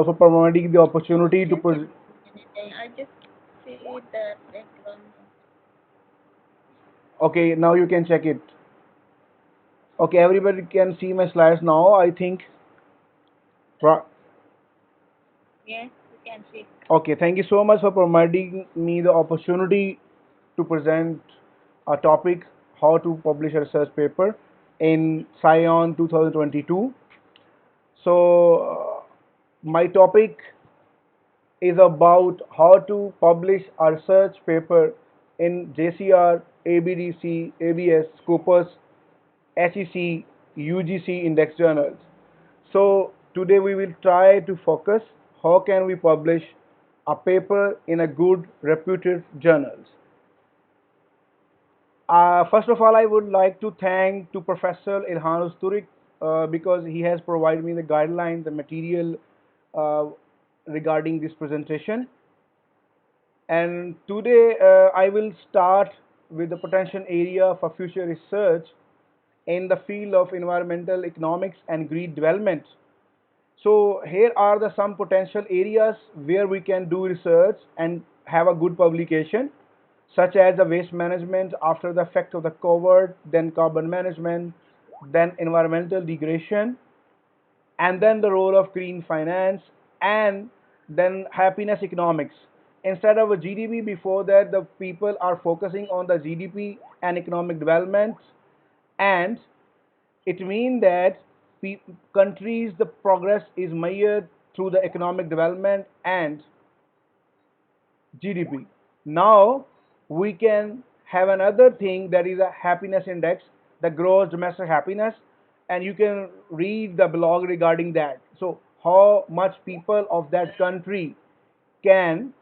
for providing the opportunity to present. I just see the background. Okay, now you can check it. Okay, everybody can see my slides now, I think. Yes, you can see. Okay, thank you so much for providing me the opportunity to present a topic, how to publish a research paper in Scion 2022. So, my topic is about how to publish a research paper in JCR, ABDC, ABS, Scopus, HEC, UGC index journals. So today we will try to focus how can we publish a paper in a good reputed journals. First of all, I would like to thank to Professor Ilhan Usturik because he has provided me the guidelines, the material uh, regarding this presentation. And today I will start with the potential area for future research in the field of environmental economics and green development. So here are the some potential areas where we can do research and have a good publication, such as the waste management after the effect of the COVID, then carbon management, then environmental degradation, and then the role of green finance, and then happiness economics. Instead of a GDP, before that, the people are focusing on the GDP and economic development, and it means that countries the progress is measured through the economic development and GDP. Now we can have another thing that is a happiness index, the gross domestic happiness, and you can read the blog regarding that. So how much people of that country can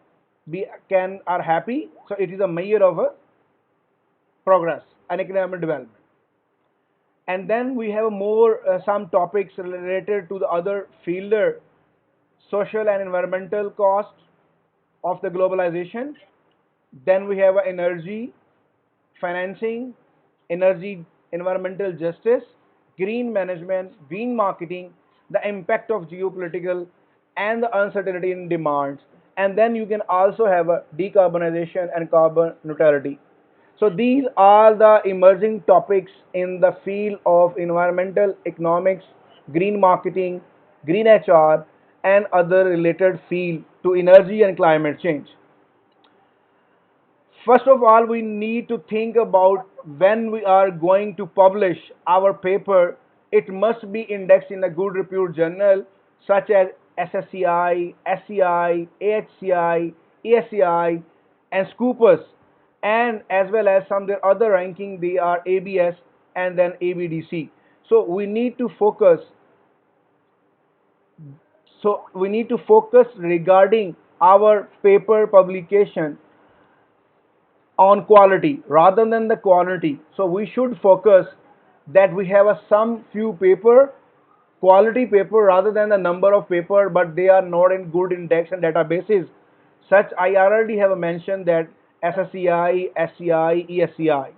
can are happy. So it is a measure of a progress and economic development. And then we have more some topics related to the other fielder, social and environmental cost of the globalization. Then we have energy financing, energy environmental justice, green management, green marketing, the impact of geopolitical and the uncertainty in demands. And then you can also have a decarbonization and carbon neutrality. So these are the emerging topics in the field of environmental economics, green marketing, green HR, and other related field to energy and climate change. First of all, we need to think about when we are going to publish our paper, it must be indexed in a good reputed journal such as SSCI, SCI, AHCI, ESCI, and Scopus, and as well as some their other ranking, they are ABS and then ABDC. So we need to focus. So we need to focus regarding our paper publication on quality rather than the quantity. So we should focus that we have a some few paper, quality paper rather than the number of paper, but they are not in good index and databases. Such I already have mentioned that SSCI, SCI, ESCI,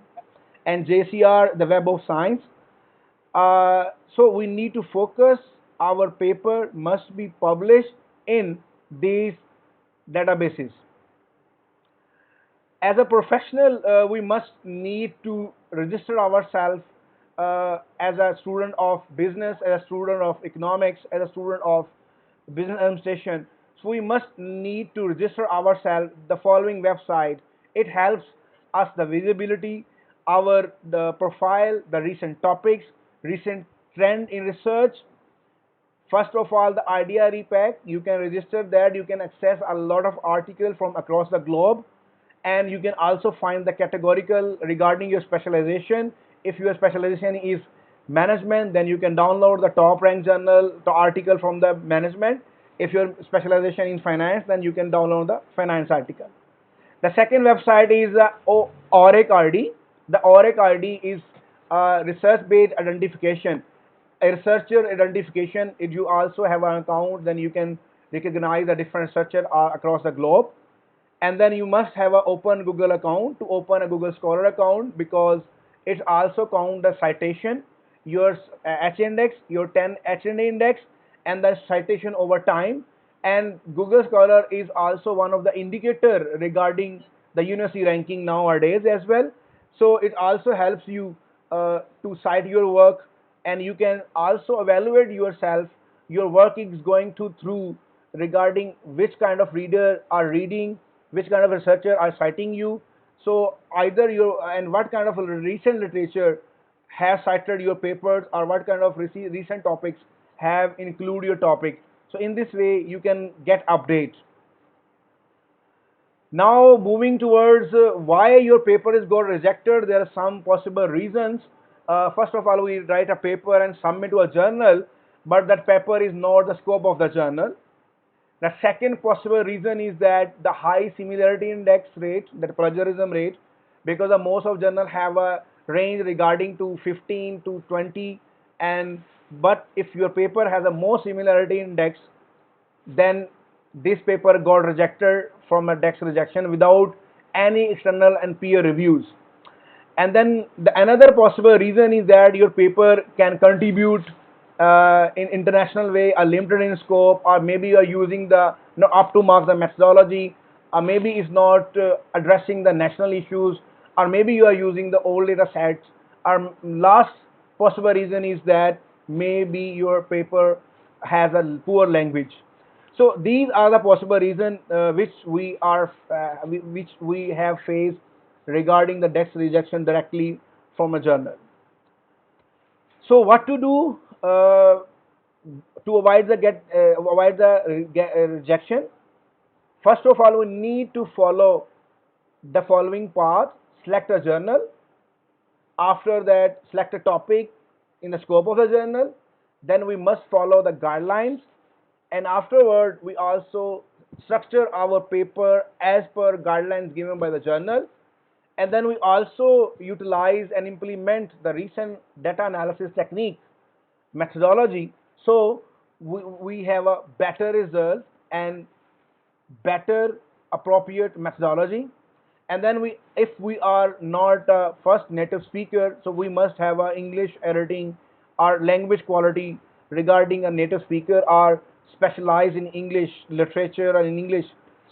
and JCR, the Web of Science. So we need to focus. Our paper must be published in these databases. As a professional, we must need to register ourselves as a student of business, as a student of economics, as a student of business administration. So we must need to register ourselves the following website. It helps us the visibility, our the profile, the recent topics, recent trend in research. First of all, the idea repack, you can register that, you can access a lot of articles from across the globe, and you can also find the categorical regarding your specialization. If your specialization is management, then you can download the top ranked journal, the article from the management. If your specialization in finance, then you can download the finance article. The second website is OREC RD. The OREC RD is research-based identification. A researcher identification, if you also have an account, then you can recognize the different researchers across the globe. And then you must have an open Google account to open a Google Scholar account because it also count the citation, your H index, your 10 H index, and the citation over time. And Google Scholar is also one of the indicator regarding the university ranking nowadays as well. So it also helps you to cite your work, and you can also evaluate yourself, your work is going to through regarding which kind of reader are reading, which kind of researcher are citing you. So either your and what kind of recent literature have cited your papers, or what kind of recent topics have include your topic. So in this way you can get updates. Now moving towards why your paper is got rejected, there are some possible reasons. First of all, we write a paper and submit to a journal, but that paper is not the scope of the journal. The second possible reason is that the high similarity index rate, that plagiarism rate, because the most of journal have a range regarding to 15 to 20, and but if your paper has a more similarity index, then this paper got rejected from a dex rejection without any external and peer reviews. And then another possible reason is that your paper can contribute in international way, are limited in scope, or maybe you are using the up to mark the methodology, or maybe it's not addressing the national issues, or maybe you are using the old data sets. Or last possible reason is that maybe your paper has a poor language. So these are the possible reasons which we have faced regarding the dex rejection directly from a journal. So what to do to avoid the rejection? First of all, we need to follow the following path: select a journal. After that, select a topic in the scope of the journal. Then we must follow the guidelines, and afterward we also structure our paper as per guidelines given by the journal. And then we also utilize and implement the recent data analysis technique methodology, so we have a better result and better appropriate methodology. And then if we are not a first native speaker, so we must have a English editing or language quality regarding a native speaker, or specialize in English literature or in English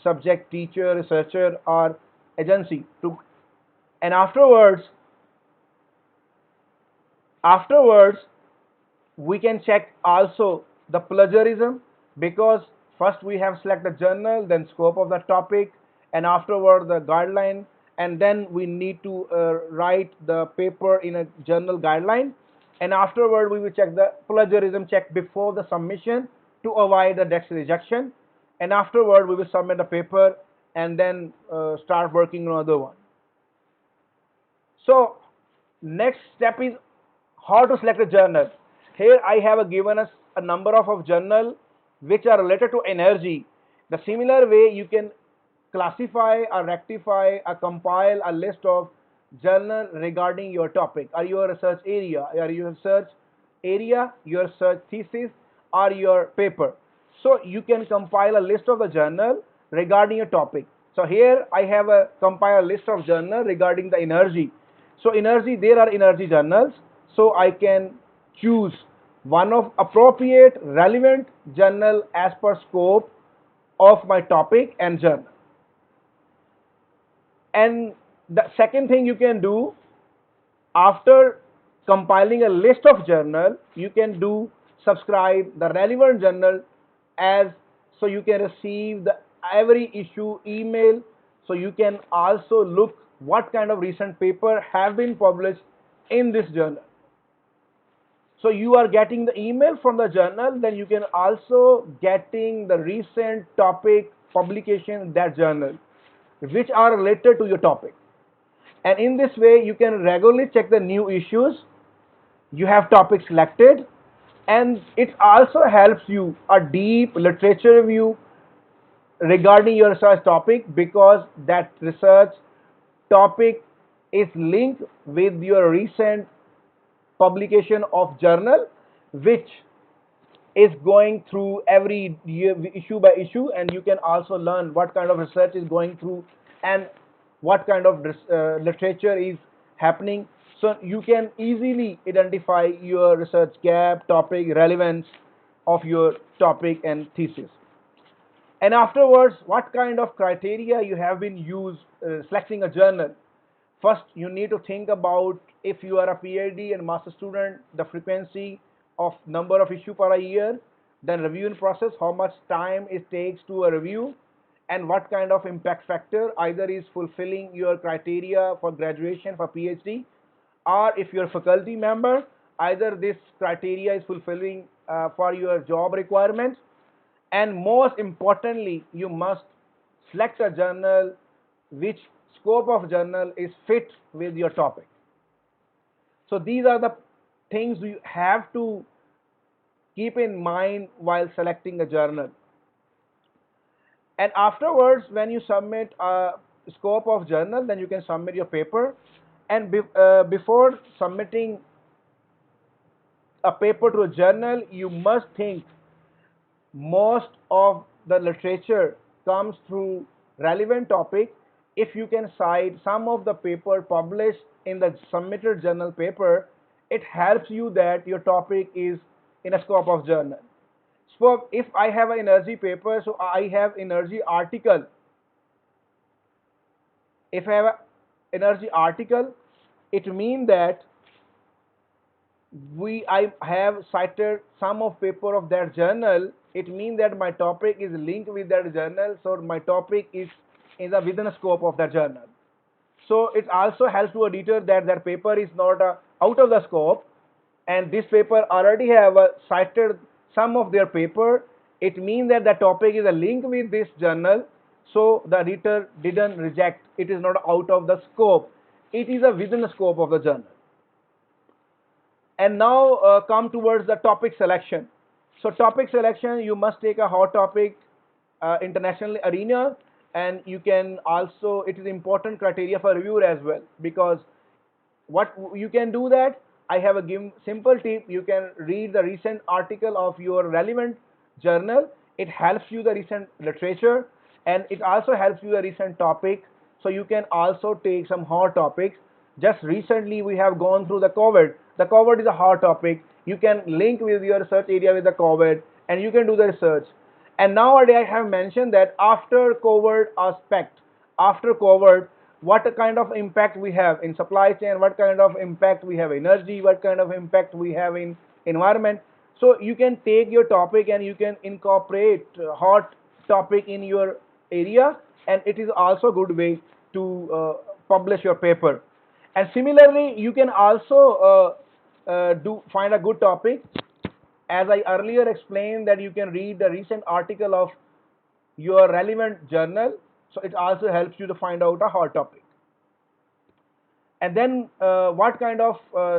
subject teacher, researcher, or agency to. And afterwards we can check also the plagiarism, because first we have select the journal, then scope of the topic, and afterward the guideline, and then we need to write the paper in a journal guideline, and afterward we will check the plagiarism check before the submission to avoid the dex rejection, and afterward we will submit the paper and then start working on another one. So next step is how to select a journal. Here I have given us a number of journal which are related to energy. The similar way you can classify or rectify or compile a list of journal regarding your topic or your research area, your research thesis, or your paper. So you can compile a list of the journal regarding a topic. So here I have a compile list of journal regarding the energy. So energy, there are energy journals. So I can choose one of appropriate relevant journal as per scope of my topic and journal. And the second thing you can do, after compiling a list of journal, you can do subscribe the relevant journal, as so you can receive the every issue email, so you can also look what kind of recent paper have been published in this journal. So you are getting the email from the journal, then you can also getting the recent topic publication in that journal which are related to your topic. And in this way you can regularly check the new issues, you have topics selected, and it also helps you a deep literature review regarding your research topic, because that research topic is linked with your recent publication of journal, which is going through every year issue by issue, and you can also learn what kind of research is going through and what kind of literature is happening, so you can easily identify your research gap, topic relevance of your topic and thesis. And afterwards, what kind of criteria you have been used selecting a journal. First, you need to think about if you are a PhD and master student, the frequency of number of issue per a year, then reviewing process, how much time it takes to a review, and what kind of impact factor either is fulfilling your criteria for graduation for PhD, or if you're a faculty member, either this criteria is fulfilling for your job requirements, and most importantly, you must select a journal which scope of journal is fit with your topic. So these are the things you have to keep in mind while selecting a journal. And afterwards, when you submit a scope of journal, then you can submit your paper. And before submitting a paper to a journal, you must think most of the literature comes through relevant topic. If you can cite some of the paper published in the submitted journal paper, it helps you that your topic is in a scope of journal. So if I have an energy paper, so I have energy article. If I have an energy article, it means that I have cited some of paper of that journal. It means that my topic is linked with that journal, so my topic is in the within the scope of that journal. So it also helps to editor that that paper is not out of the scope, and this paper already have cited some of their paper. It means that the topic is a link with this journal, so the editor didn't reject. It is not out of the scope. It is a within the scope of the journal. And now come towards the topic selection. So topic selection, you must take a hot topic international arena, and you can also, it is important criteria for reviewer as well, because what you can do that, I have a simple tip. You can read the recent article of your relevant journal. It helps you the recent literature, and it also helps you the recent topic. So you can also take some hot topics. Just recently we have gone through the COVID. The COVID is a hot topic. You can link with your research area with the COVID, and you can do the research. And nowadays I have mentioned that after COVID aspect, after COVID, what kind of impact we have in supply chain, what kind of impact we have in energy, what kind of impact we have in environment. So you can take your topic and you can incorporate hot topic in your area, and it is also a good way to publish your paper. And similarly, you can also find a good topic. As I earlier explained, that you can read the recent article of your relevant journal, so it also helps you to find out a hot topic. And then what kind of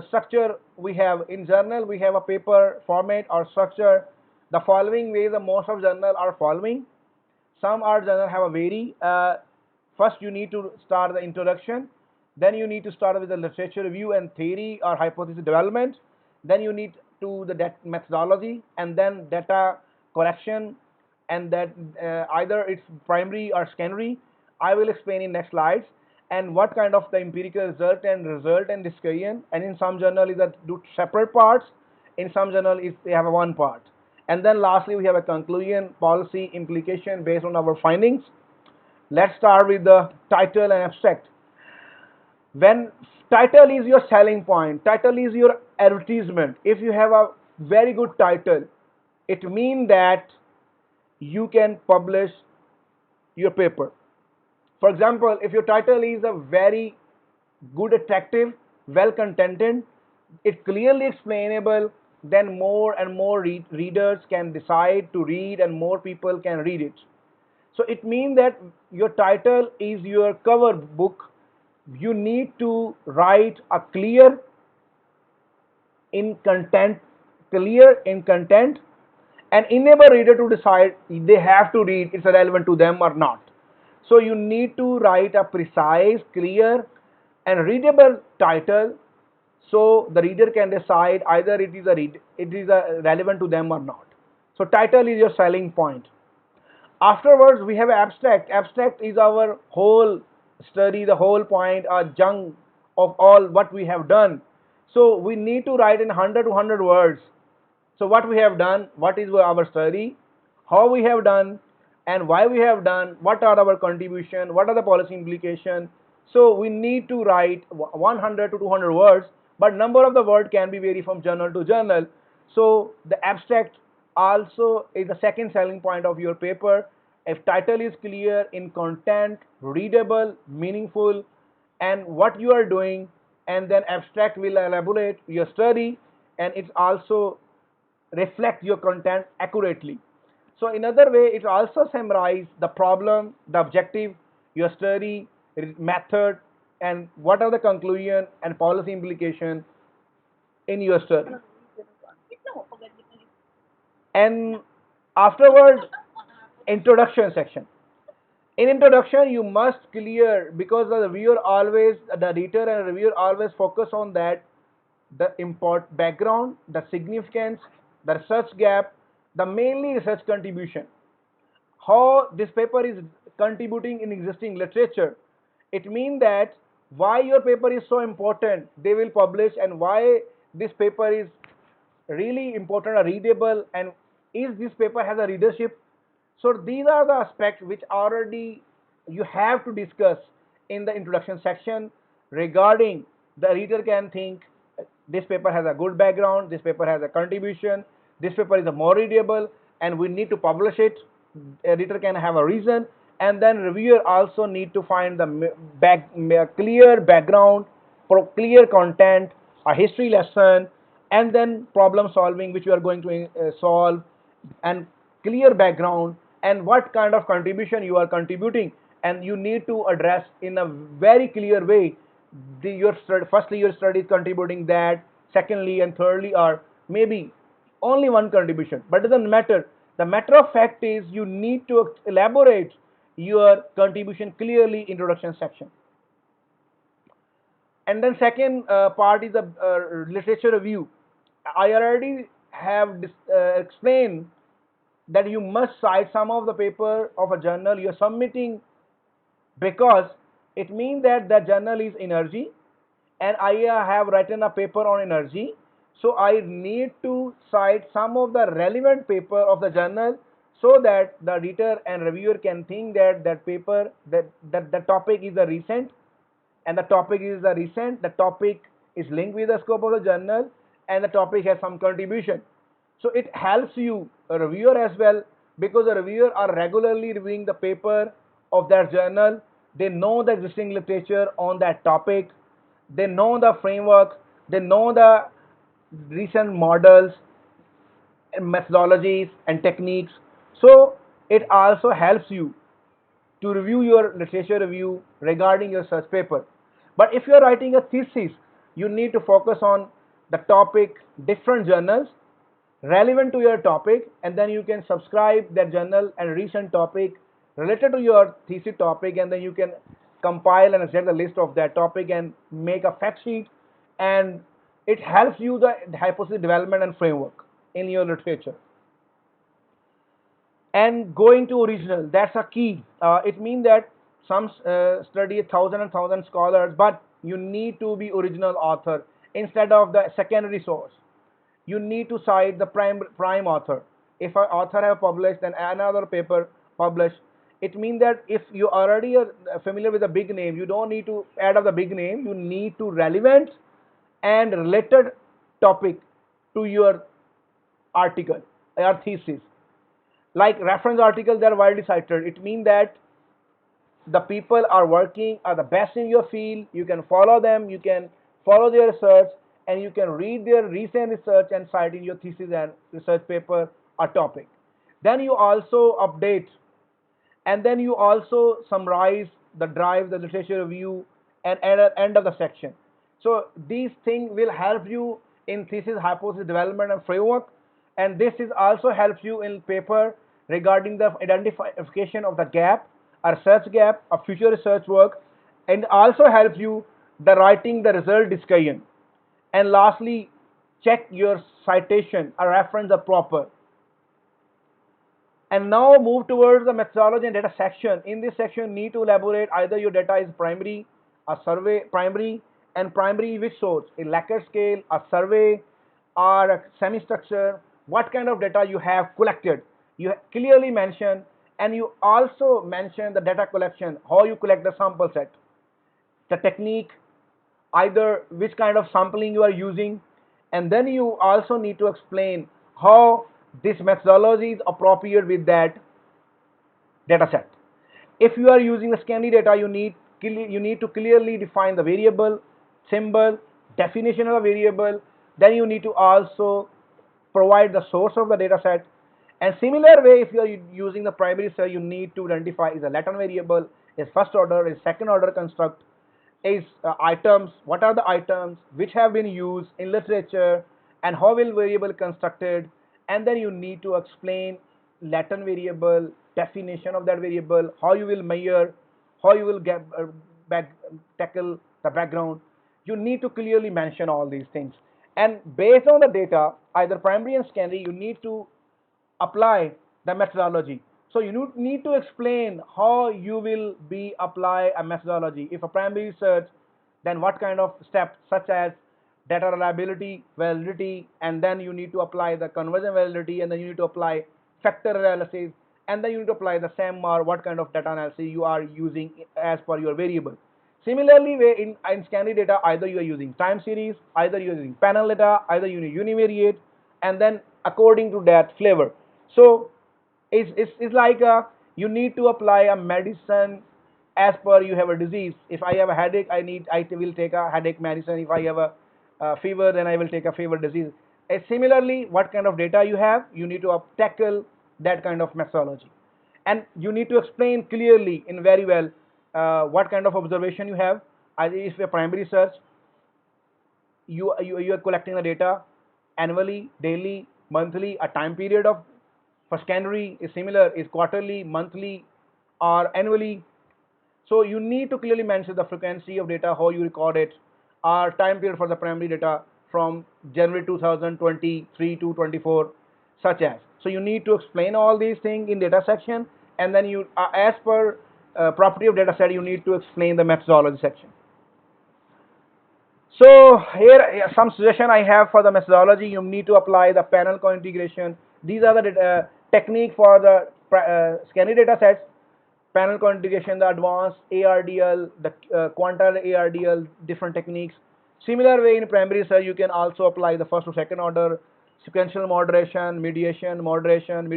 structure we have in journal? We have a paper format or structure. The following way the most of journal are following. Some are journal have a vary. First you need to start the introduction, then you need to start with the literature review and theory or hypothesis development, then you need to the methodology, and then data collection, and that either it's primary or secondary. I will explain in next slides. And what kind of the empirical result and discussion. And in some journal is that do separate parts, in some journal is they have a one part. And then lastly we have a conclusion, policy, implication based on our findings. Let's start with the title and abstract. When title is your selling point, title is your advertisement. If you have a very good title, it means that you can publish your paper. For example, if your title is a very good, attractive, well contented, it's clearly explainable, then more and more readers can decide to read and more people can read it. So it means that your title is your cover book. You need to write a clear in content, and enable reader to decide they have to read it's relevant to them or not. So you need to write a precise, clear, and readable title, so the reader can decide either it is relevant to them or not. So title is your selling point. Afterwards, we have abstract. Abstract is our whole study, the whole point, a chunk of all what we have done. So we need to write in 100 to 100 words. So what we have done, what is our study, how we have done, and why we have done, what are our contribution, what are the policy implication. So we need to write 100 to 200 words, but number of the word can be vary from journal to journal. So the abstract also is the second selling point of your paper. If title is clear in content, readable, meaningful, and what you are doing, and then abstract will elaborate your study, and it's also reflect your content accurately. So in other way, it also summarize the problem, the objective, your study, method, and what are the conclusion and policy implication in your study. And afterward, introduction section. In introduction, you must clear, because the reviewer always, the editor and reviewer always focus on that, the import background, the significance, the research gap, the mainly research contribution, how this paper is contributing in existing literature. It means that why your paper is so important, they will publish, and why this paper is really important or readable, and is this paper has a readership. So these are the aspects which already you have to discuss in the introduction section. Regarding, the reader can think this paper has a good background, this paper has a contribution, this paper is a more readable, and we need to publish it. Editor can have a reason, and then reviewer also need to find the clear background, clear content, a history lesson, and then problem solving which you are going to solve, and clear background, and what kind of contribution you are contributing, and you need to address in a very clear way your firstly your study is contributing that, secondly and thirdly, or maybe only one contribution, but it doesn't matter. The matter of fact is you need to elaborate your contribution clearly in introduction section. And then second part is the literature review. I already have explained that you must cite some of the paper of a journal you're submitting, because it means that the journal is energy, and I have written a paper on energy, so I need to cite some of the relevant paper of the journal, so that the reader and reviewer can think that that paper, that the topic is a recent, and the topic is the recent, the topic is linked with the scope of the journal, and the topic has some contribution. So it helps you, a reviewer as well, because the reviewer are regularly reviewing the paper of that journal. They know the existing literature on that topic, they know the framework, they know the recent models and methodologies and techniques. So it also helps you to review your literature review regarding your search paper. But if you're writing a thesis, you need to focus on the topic, different journals relevant to your topic, and then you can subscribe that journal and recent topic related to your thesis topic, and then you can compile and set the list of that topic and make a fact sheet, and it helps you the hypothesis development and framework in your literature. And going to original, that's a key. It means that some study thousand and thousand scholars, but you need to be original author instead of the secondary source. You need to cite the prime author. If an author have published then another paper published, it means that if you already are familiar with the big name, you don't need to add up the big name. You need to relevant and related topic to your article or thesis. Like reference articles, they are widely cited. It means that the people are working are the best in your field. You can follow them, you can follow their research, and you can read their recent research and cite in your thesis and research paper or topic. Then you also update, and then you also summarize the drive, the literature review, and at the end of the section. So these things will help you in thesis, hypothesis development, and framework, and this is also helps you in paper regarding the identification of the gap, a research gap, a future research work, and also helps you the writing the result discussion. And lastly, check your citation or reference are proper. And now move towards the methodology and data section. In this section, you need to elaborate either your data is primary, a survey, primary, and primary which source, a Likert scale, a survey, or a semi-structure, what kind of data you have collected. You clearly mention And you also mention the data collection, how you collect the sample set, the technique, either which kind of sampling you are using, and then you also need to explain how this methodology is appropriate with that data set. If you are using the scanning data, you need to clearly define the variable, symbol, definition of the variable. Then you need to also provide the source of the data set. And similar way, if you are using the primary search, you need to identify is a Latin variable, is first order, is second order construct, is items, what are the items which have been used in literature, and how will variable constructed. And then you need to explain Latin variable, definition of that variable, how you will measure, how you will get back, tackle the background. You need to clearly mention all these things, and based on the data, either primary and secondary, you need to apply the methodology. So you need to explain how you will be apply a methodology. If a primary research, then what kind of steps such as data reliability, validity, and then you need to apply the conversion validity, and then you need to apply factor analysis, and then you need to apply the SAMR, what kind of data analysis you are using as per your variable. Similarly, in scanning data, either you are using time series, either you are using panel data, either you need univariate, and then according to that flavor. So it's like you need to apply a medicine as per you have a disease. If I have a headache, I will take a headache medicine. If I have a fever, then I will take a fever disease. Similarly, what kind of data you have, you need to tackle that kind of methodology, and you need to explain clearly in very well what kind of observation you have. If a primary research, you are collecting the data annually, daily, monthly, a time period of. For secondary is similar, is quarterly, monthly, or annually. So you need to clearly mention the frequency of data, how you record it, or time period for the primary data from January 2023 to 24, such as. So you need to explain all these things in data section, and then you, as per property of data set, you need to explain the methodology section. So here some suggestion I have for the methodology. You need to apply the panel co-integration. These are the technique for the scanning data sets. Panel co-integration, the advanced ARDL, the quantile ARDL, different techniques. Similar way in primary research, you can also apply the first or second order, sequential moderation, mediation moderation,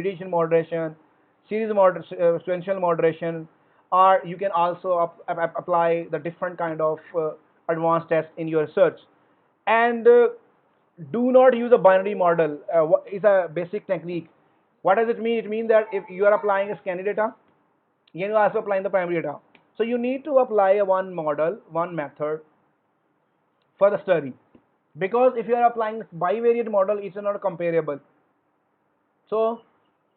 sequential moderation, or you can also apply the different kind of advanced tests in your research. And do not use a binary model. Is a basic technique. What does it mean? It means that if you are applying a scanning data, you are also applying the primary data. So you need to apply a one model, one method for the study. Because if you are applying bivariate model, it's not comparable. So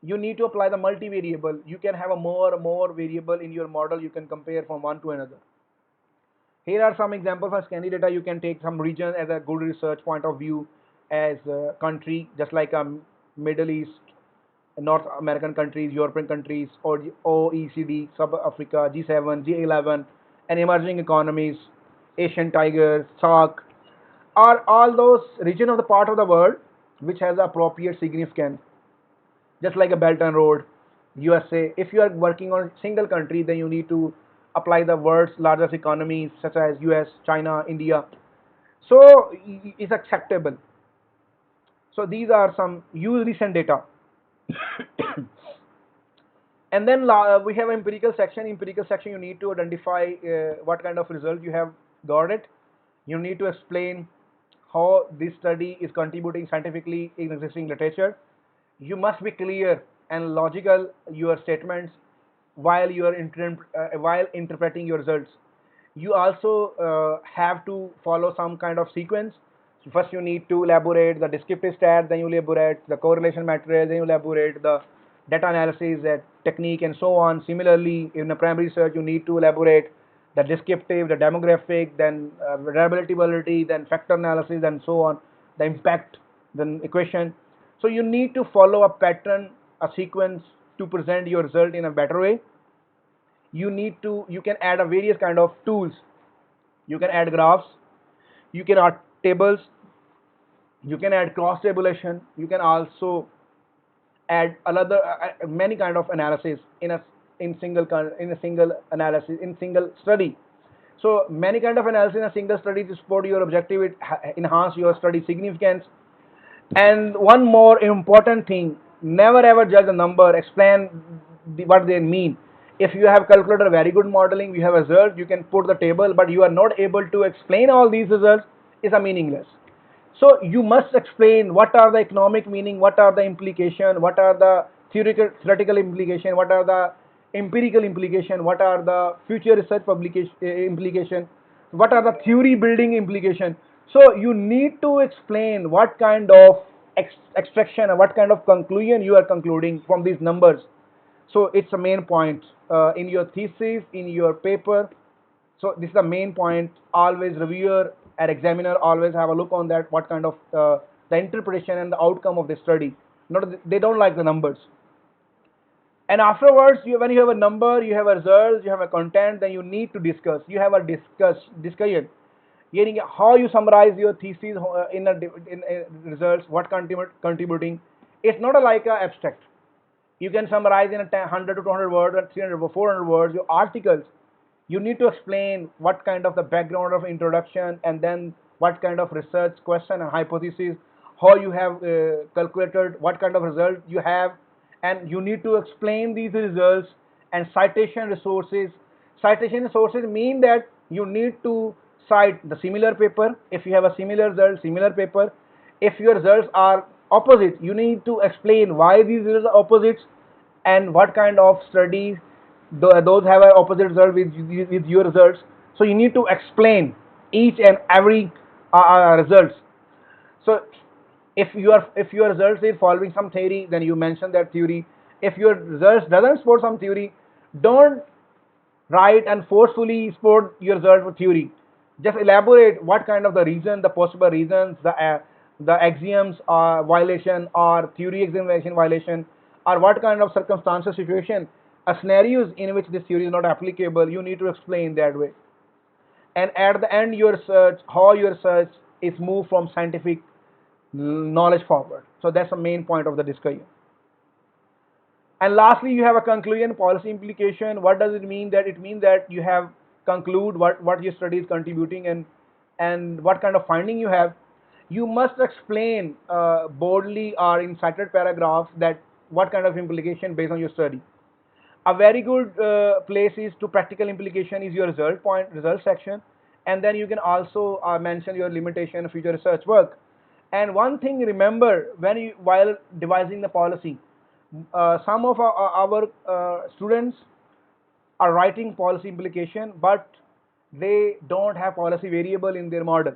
you need to apply the multivariable. You can have a more variable in your model. You can compare from one to another. Here are some examples for scanning data. You can take some region as a good research point of view, as a country, just like Middle East, North American countries, European countries, or OECD, Sub Africa, G7, G11, and emerging economies, Asian tigers, SARC, are all those region of the part of the world which has appropriate significance, just like a Belt and Road, USA. If you are working on a single country, then you need to apply the world's largest economies such as US, China, India. So it's acceptable. So these are some use recent data. And then we have empirical section. Empirical section, you need to identify what kind of result you have got it. You need to explain how this study is contributing scientifically in existing literature. You must be clear and logical your statements while you are while interpreting your results. You also have to follow some kind of sequence. So first you need to elaborate the descriptive stat, then you elaborate the correlation matrix, then you elaborate the data analysis, technique, and so on. Similarly, in the primary research, you need to elaborate the descriptive, the demographic, then reliability, validity, then factor analysis, and so on, the impact, then equation. So you need to follow a pattern, a sequence to present your result in a better way. You can add a various kind of tools. You can add graphs, you can add tables, you can add cross tabulation, you can also add another many kind of analysis in a in a single analysis in single study. So many kind of analysis in a single study to support your objective, it enhance your study significance. And one more important thing, never ever judge a number, explain what they mean. If you have calculated very good modeling, you have a result, you can put the table, but you are not able to explain all these results, is a meaningless. So you must explain what are the economic meaning, what are the implication, what are the theoretical implication, what are the empirical implication, what are the future research publication implication, what are the theory building implication. So you need to explain what kind of extraction and what kind of conclusion you are concluding from these numbers. So it's a main point in your thesis, in your paper. So this is the main point. Always reviewer and examiner always have a look on that. What kind of the interpretation and the outcome of the study. Not they don't like the numbers. And afterwards, when you have a number, you have a result, you have a content, then you need to discuss. You have a discussion. Meaning how you summarize your thesis in results, what contributing. It's not a, like a abstract. You can summarize in a 100 to 200 words or 300 or 400 words your articles. You need to explain what kind of the background of introduction, and then what kind of research question and hypothesis, how you have calculated, what kind of result you have, and you need to explain these results. And citation resources. Citation resources mean that you need to cite the similar paper. If you have a similar result, similar paper. If your results are opposite, you need to explain why these results are opposites, and what kind of studies those have an opposite result with your results. So you need to explain each and every results. So if your results is following some theory, then you mention that theory. If your results doesn't support some theory, don't write and forcefully support your result with theory. Just elaborate what kind of the reason, the possible reasons, the axioms violation or theory examination violation, or what kind of circumstances, situation, scenarios in which this theory is not applicable. You need to explain that way. And at the end, your research, how your research is moved from scientific knowledge forward. So that's the main point of the discussion. And lastly, you have a conclusion, policy implication. What does it mean? That it means that you have conclude what your study is contributing, and what kind of finding you have. You must explain boldly or in cited paragraphs that what kind of implication based on your study. A very good place is to practical implication is your result section, and then you can also mention your limitation of future research work. And one thing remember, when you while devising the policy, some of our students are writing policy implication, but they don't have policy variable in their model.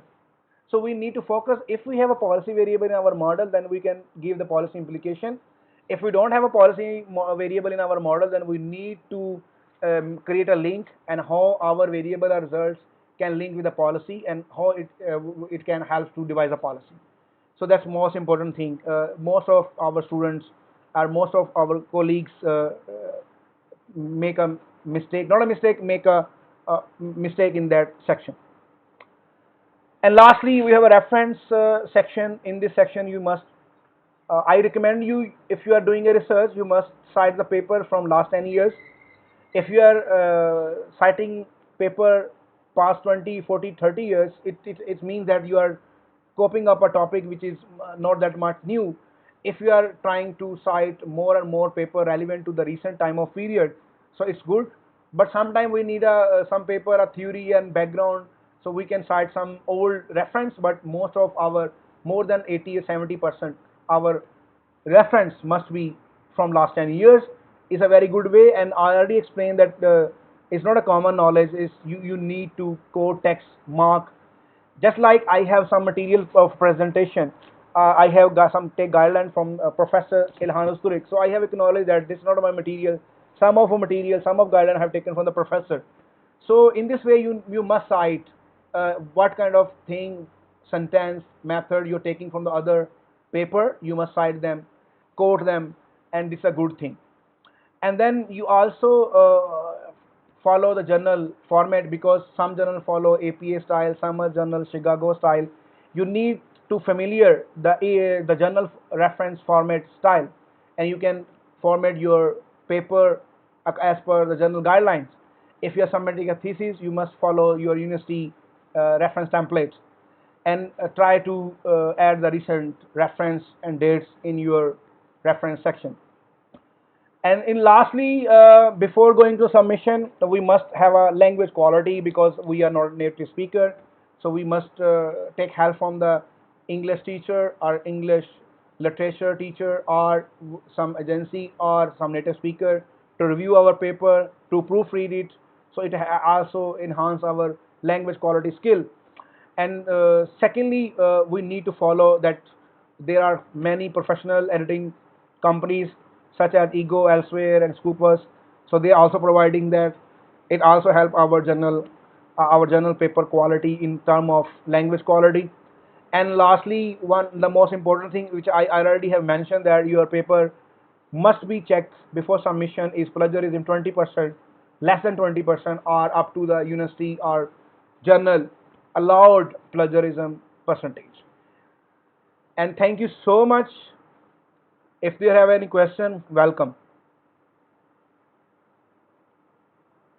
So we need to focus. If we have a policy variable in our model, then we can give the policy implication. If we don't have a policy variable in our model, then we need to create a link, and how our variable or results can link with the policy, and how it can help to devise a policy. So that's most important thing. Most of our students or most of our colleagues make a mistake, not a mistake, make a mistake in that section. And lastly, we have a reference section. In this section, you must, I recommend you, if you are doing a research, you must cite the paper from last 10 years. If you are citing paper past 20, 40, 30 years, it means that you are coping up a topic which is not that much new. If you are trying to cite more and more paper relevant to the recent time of period, so it's good. But sometimes we need some paper, a theory and background, so we can cite some old reference. But most of our, more than 80 or 70%, our reference must be from last 10 years. Is a very good way. And I already explained that it's not a common knowledge. Is you need to quote text, mark. Just like I have some material of presentation, I have got some take guideline from Professor Ilhan Usturik. So I have acknowledged that this is not my material. Some of the material, some of guideline I have taken from the professor. So in this way, you must cite what kind of thing, sentence, method you're taking from the other paper. You must cite them, quote them, and this is a good thing. And then you also follow the journal format, because some journal follow APA style, some are journal Chicago style. You need to familiar the journal reference format style. and you can format your paper as per the journal guidelines. If you are submitting a thesis, you must follow your university reference templates, and try to add the recent reference and dates in your reference section. And in lastly, before going to submission, we must have a language quality because we are not native speaker. So we must take help from the English teacher or English literature teacher or some agency or some native speaker to review our paper, to proofread it. So it also enhance our language quality skill. And secondly, we need to follow that there are many professional editing companies such as Ego, Elsewhere, and Scopus. So they are also providing that. It also help our journal paper quality in term of language quality. And lastly, one the most important thing which I already have mentioned, that your paper must be checked before submission is plagiarism 20%, less than 20%, or up to the university or journal allowed plagiarism percentage. And thank you so much. If you have any question, welcome.